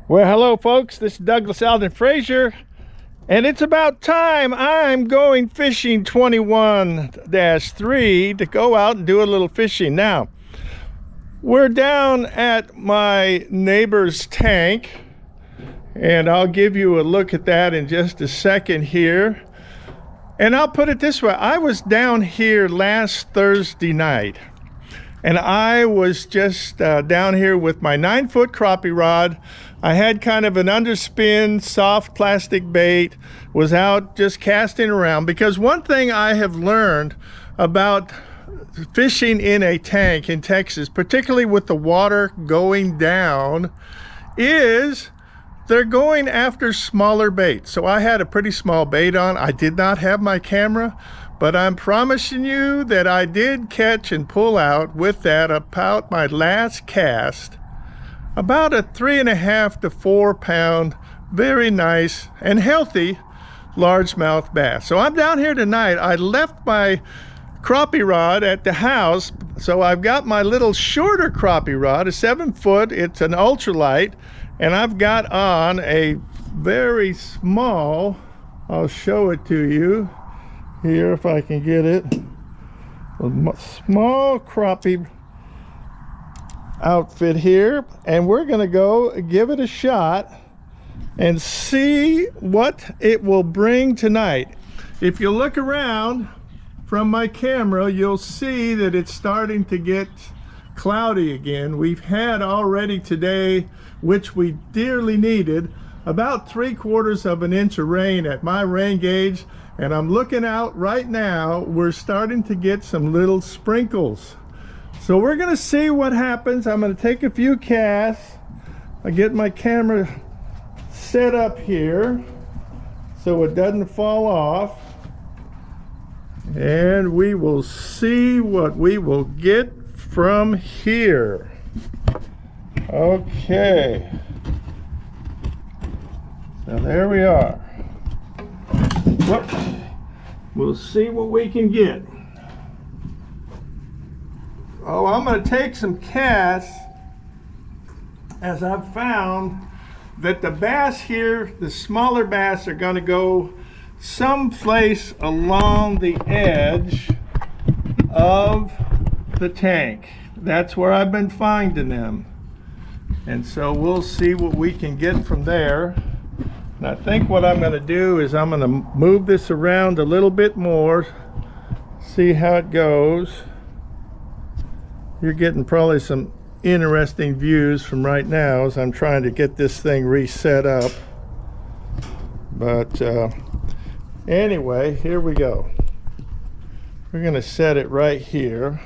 Well, hello folks, this is Douglas Alden Frazier, and it's about time. I'm going fishing 21-3 to go out and do a little fishing. Now, we're down at my neighbor's tank, and I'll give you a look at that in just a second here. And I'll put it this way, I was down here last Thursday night, and I was just down here with my 9-foot crappie rod. I had kind of an underspin, soft plastic bait, was out just casting around, because one thing I have learned about fishing in a tank in Texas, particularly with the water going down, is they're going after smaller baits. So I had a pretty small bait on. I did not have my camera, but I'm promising you that I did catch and pull out with that about my last cast about a 3.5 to 4 pound, very nice and healthy largemouth bass. So I'm down here tonight. I left my crappie rod at the house, so I've got my little shorter crappie rod, a 7-foot. It's an ultralight, and I've got on a very small, I'll show it to you here if I can get it, a small crappie outfit here, and we're gonna go give it a shot and see what it will bring tonight. If you look around from my camera, you'll see that it's starting to get cloudy again. We've had already today, which we dearly needed, about 3/4 of an inch of rain at my rain gauge, and I'm looking out right now, we're starting to get some little sprinkles. So we're gonna see what happens. I'm gonna take a few casts. I get my camera set up here so it doesn't fall off, and we will see what we will get from here. Okay, so there we are. Whoops. We'll see what we can get. Oh, I'm going to take some casts, as I've found that the bass here, the smaller bass, are going to go someplace along the edge of the tank. That's where I've been finding them. And so we'll see what we can get from there. And I think what I'm going to do is I'm going to move this around a little bit more, see how it goes. You're getting probably some interesting views from right now as I'm trying to get this thing reset up. But anyway, here we go. We're going to set it right here.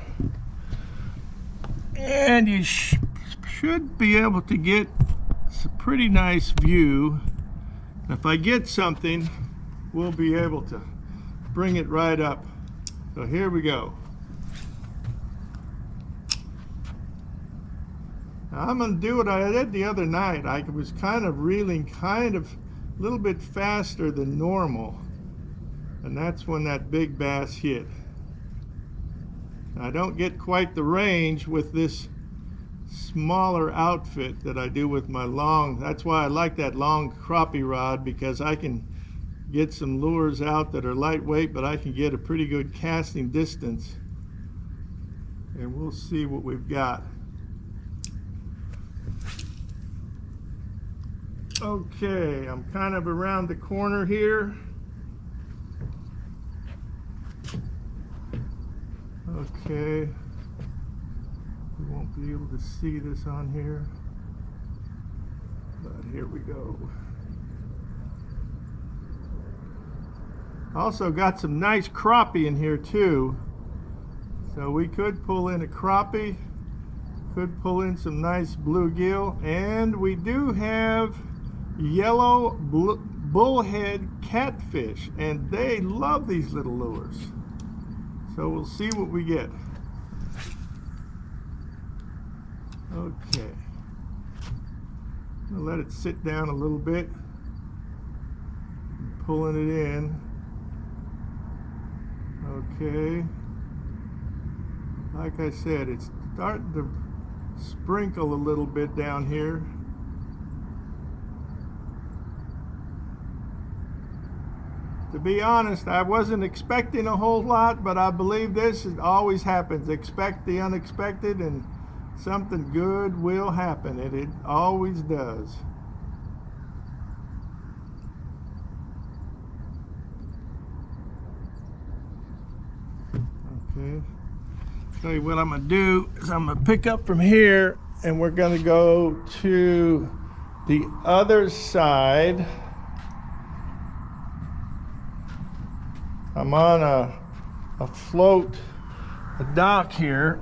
And you should be able to get a pretty nice view. If I get something, we'll be able to bring it right up. So here we go. Now I'm going to do what I did the other night. I was kind of reeling a little bit faster than normal, and that's when that big bass hit. I don't get quite the range with this smaller outfit that I do with my long. That's why I like that long crappie rod, because I can get some lures out that are lightweight, but I can get a pretty good casting distance. And we'll see what we've got. Okay, I'm kind of around the corner here. Okay. We won't be able to see this on here, but here we go. Also got some nice crappie in here too, so we could pull in a crappie, could pull in some nice bluegill, and we do have yellow bullhead catfish, and they love these little lures. So we'll see what we get. Okay, I'll let it sit down a little bit, pulling it in. Okay, like I said, it's starting to sprinkle a little bit down here. To be honest, I wasn't expecting a whole lot, but I believe this always happens. Expect the unexpected and something good will happen, and it always does. Okay. Tell you what I'm gonna do is I'm gonna pick up from here and we're gonna go to the other side. I'm on a float, a dock here,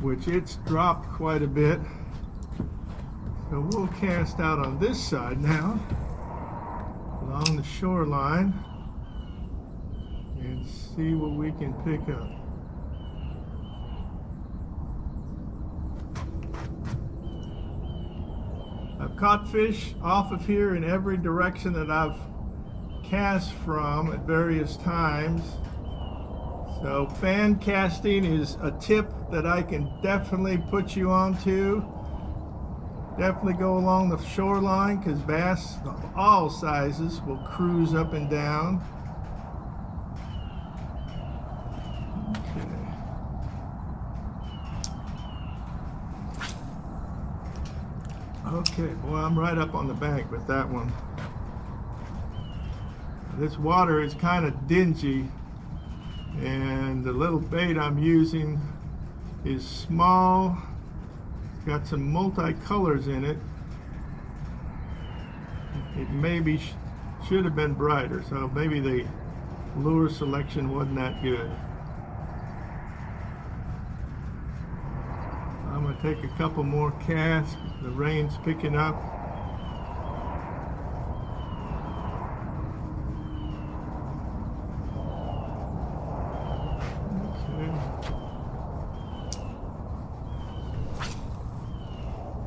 which it's dropped quite a bit. So we'll cast out on this side now, along the shoreline, and see what we can pick up. I've caught fish off of here in every direction that I've cast from at various times. So fan casting is a tip that I can definitely put you onto. Definitely go along the shoreline, because bass of all sizes will cruise up and down. Okay, boy, I'm right up on the bank with that one. This water is kind of dingy, and the little bait I'm using is small. It's got some multicolors in it. It maybe should have been brighter, so maybe the lure selection wasn't that good. I'm going to take a couple more casts. The rain's picking up.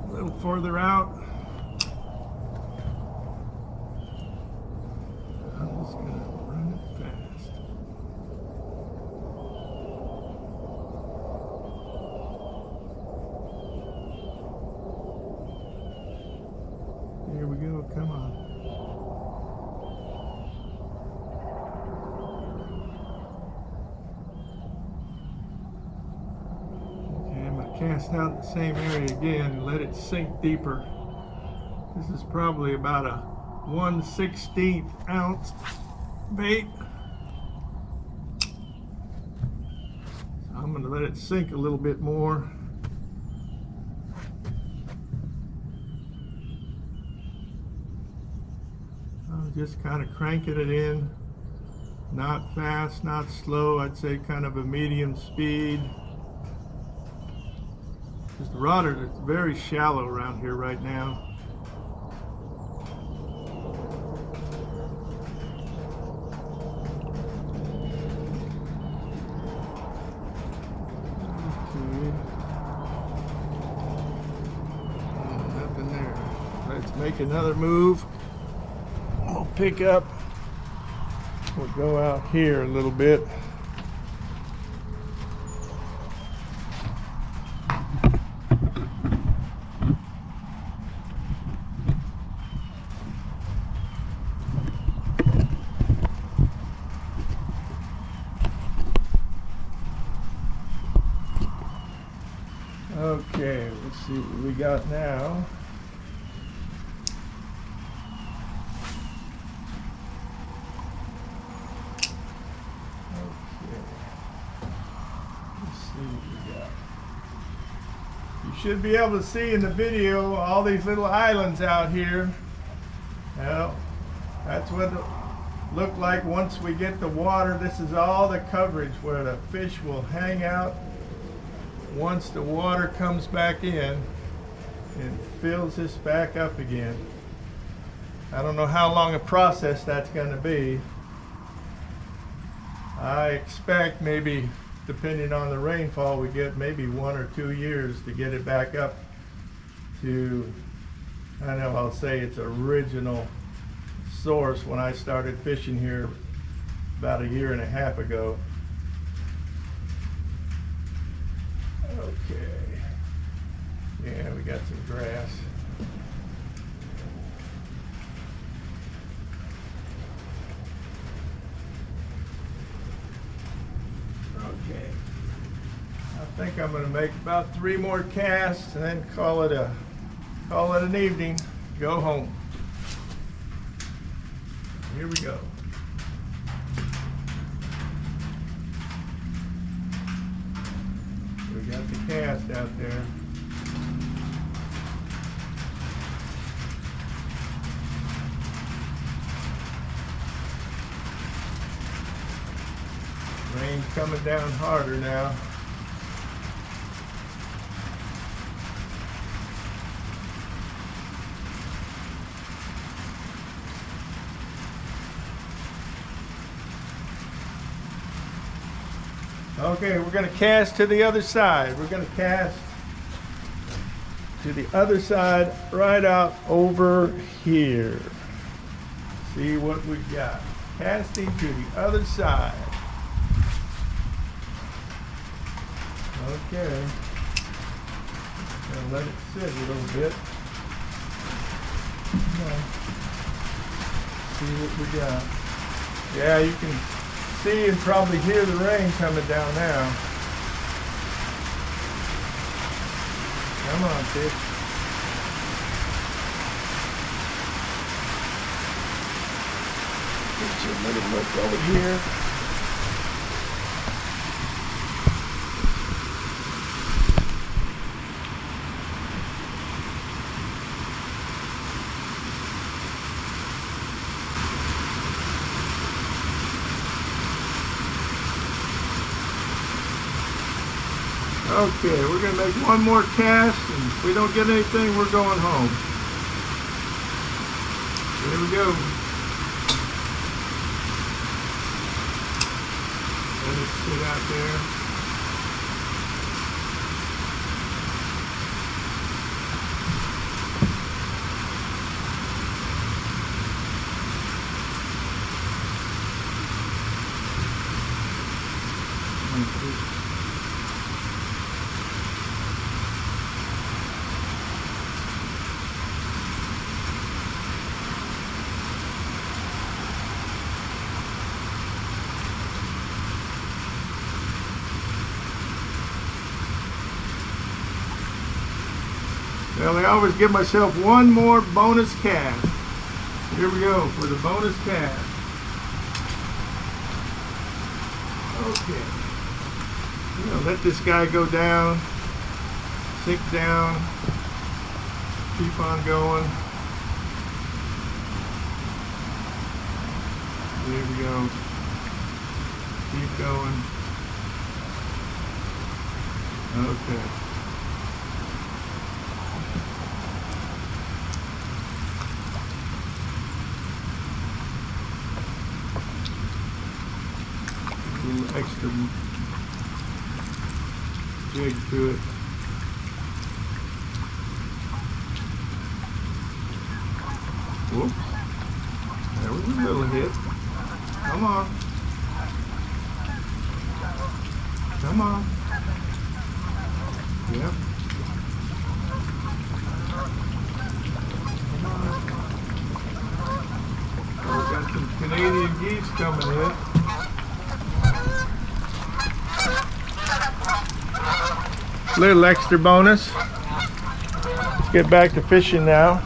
A little further out. I'm just going to run it fast. Here we go, come on. Cast out in the same area again and let it sink deeper. This is probably about a 1/16 ounce bait. So I'm going to let it sink a little bit more. I'm just kind of cranking it in. Not fast, not slow. I'd say kind of a medium speed. The water is very shallow around here right now. Okay. Nothing there. Let's make another move. We'll pick up. We'll go out here a little bit. Okay, let's see what we got now. Okay, let's see what we got. You should be able to see in the video all these little islands out here. Well, that's what it look like once we get the water. This is all the coverage where the fish will hang out once the water comes back in and fills this back up again. I don't know how long a process that's going to be. I expect maybe, depending on the rainfall we get, maybe 1 or 2 years to get it back up to, I know I'll say its original source when I started fishing here about 1.5 years ago. Okay, yeah, we got some grass. think I'm going to make about 3 more casts and then call it an evening. Go home. Here we go. We got the cast out there. Rain's coming down harder now. Okay, we're going to cast to the other side. We're going to cast to the other side right out over here. See what we got. Casting to the other side. Okay. Gonna let it sit a little bit. See what we got. Yeah, you can see and probably hear the rain coming down now. Come on, fish. Get you a little look over here. Okay, we're going to make one more cast, and if we don't get anything, we're going home. Here we go. Let it sit out there. Well, I always give myself one more bonus cast. Here we go for the bonus cast. Okay. I'm gonna let this guy go down, sink down, keep on going. There we go. Keep going. Okay. A little extra jig to it. Whoops. There was a little hit. Come on. Come on. Yep. Come on. Oh, we got some Canadian geese coming in. Little extra bonus. Let's get back to fishing now.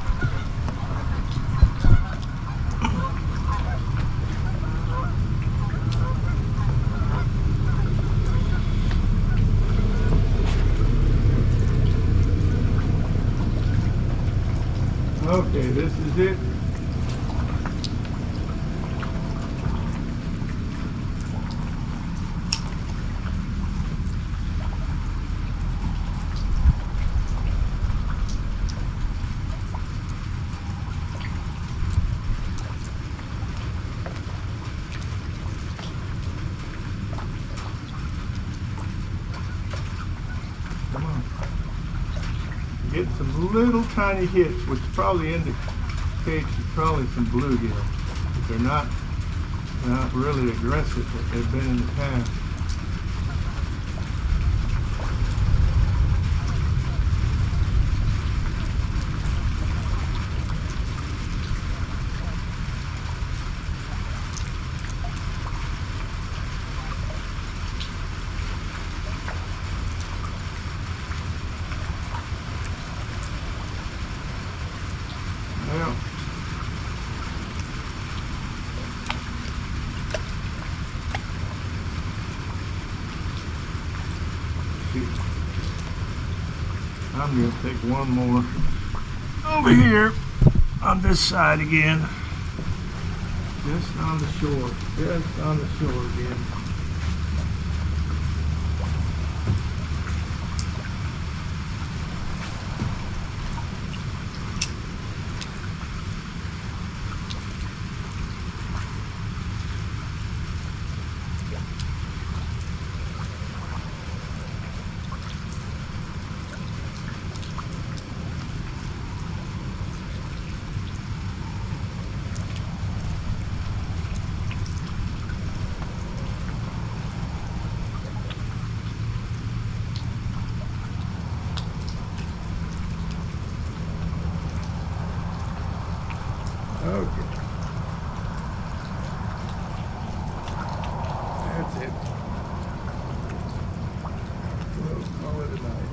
Okay, this is it. Get some little tiny hits, which probably indicates there's probably some bluegill. But they're not really aggressive like they've been in the past. I'm going to take one more over here on this side again. Just on the shore. Just on the shore again. Okay. That's it. We'll call it a night.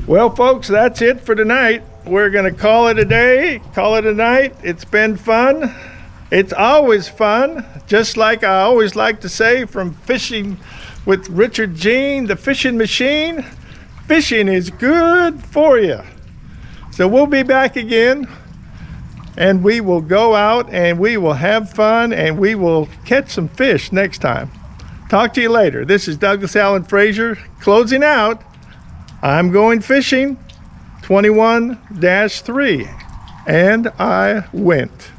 Well, folks, that's it for tonight. We're going to call it a day, call it a night. It's been fun. It's always fun. Just like I always like to say from Fishing with Richard Jean, the fishing machine, fishing is good for you. So we'll be back again, and we will go out and we will have fun and we will catch some fish next time. Talk to you later. This is Douglas Allen Frazier closing out. I'm going fishing 21-3, and I went.